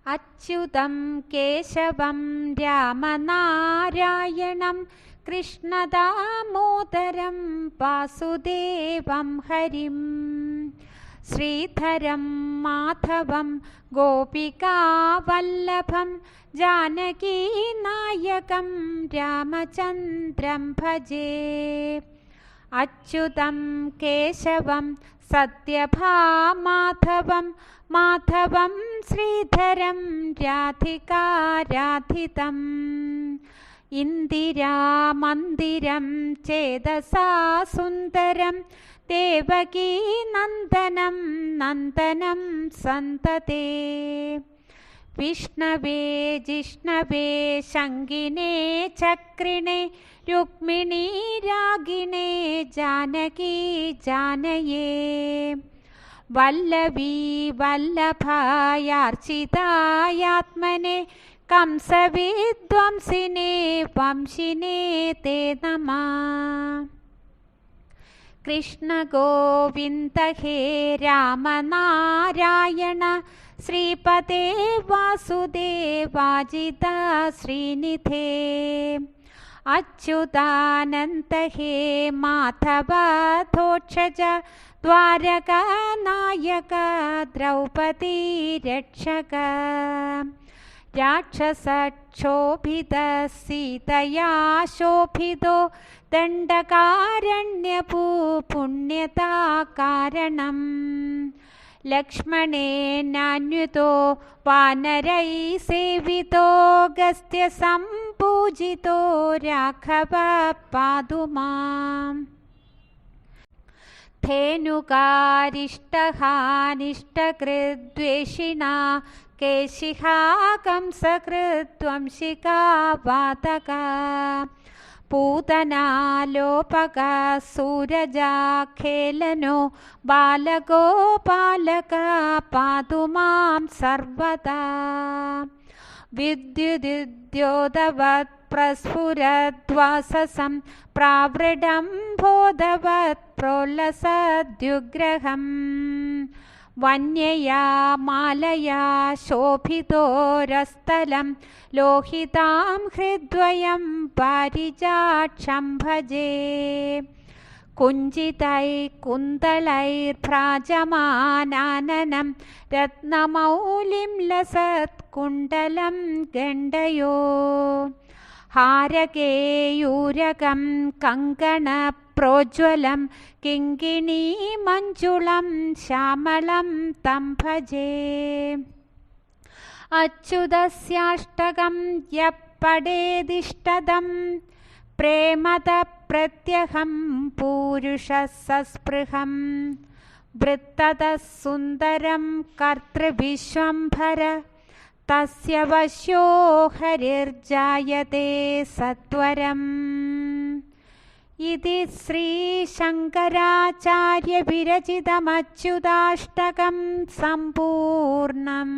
അച്യുതം കേശവം രാമനാരായണം കൃഷ്ണദാമോദരം വാസുദേവം ഹരിം ശ്രീധരം മാധവം ഗോപികാവല്ലഭം ജാനകീനായകം രാമചന്ദ്രം ഭജേ. അച്യുതം കേശവം സത്യഭാമാധവം മാധവം ശ്രീധരം രാധികാരാധിതം ഇന്ദിരാമന്ദിരം ചേതസാ സുന്ദരം ദേവകീ നന്ദനം നന്ദനം സന്തതേ. വിഷ്ണവേ ജിഷ്ണവേ ശങ്കിനേ ചക്രിണേ രുക്മിണീ രാഗിണേ ജാനകീ ജാനയേ. വല്ലഭീ വല്ലഭായാർച്ചിതായാത്മനെ കംസവിധ്വംസിനേ വംശിനേ തേ നമഃ. കൃഷ്ണ ഗോവിന്ദ ഹേ രാമനാരായണ ശ്രീപദേ വാസുദേവാജിത ശ്രീനിധേ. അച്യുതാനന്ദ ഹേ മാധവധോക്ഷജ ദ്വാരകാനായക ദ്രൗപദീ രക്ഷക. രാക്ഷസക്ഷോഭിത സീതയാ ശോഭിതോ ദണ്ഡകാരണ്യപൂ പുണ്യതാ കാരണം. ലക്ഷ്മണേനാന്വിതോ വാനരൈ സേവിതോ ഗസ്ത്യ സംപൂജിതോ രാഘവ പാതു മാം. ധേനുകാരിഷ്ടഹാനിഷ്ടകൃദ്വേഷിണാ കേശിഹാ കംസകൃദ്വംശികാ വാതകാ. പൂതനാലോപക സൂരജാഖേലനോ ബാലഗോപാലക പാതു മാം സർവദാ. വിദ്യുദ്യോതവത് പ്രസ്ഫുരദ്വാസസം പ്രാവൃഢം ബോധവത് പ്രോല്ലസദ്യുഗ്രഹം. വന്യയാ മാലയാ ശോഭിതോരസ്ഥലം ലോഹിതാം ഹൃദ്വയം പാരിജാക്ഷം ഭജേ. കുഞ്ചിതൈ കുന്തളൈർഭ്രാജമാനാനനം രത്നമൗലിം ലസത് കുണ്ടലം ഗണ്ഡയോ. ഹാരകേയൂരകം കങ്കണ പ്രോജ്വലം കിങ്കിണീ മഞ്ജുളം ശ്യാമളം തം ഭജേ. അച്യുതസ്യാഷ്ടകം യഃ പഠേദിഷ്ടദം പ്രേമത പ്രത്യഹം പൂരുഷഃ സസ്പൃഹം. വൃത്തതഃ സുന്ദരം കർതൃവിശ്വംഭര തസ്യ വശ്യോ ഹരിർജായതേ സത്വരം. ഇതി ശ്രീശങ്കരാചാര്യ വിരചിതമച്യുതാഷ്ടകം സമ്പൂർണം.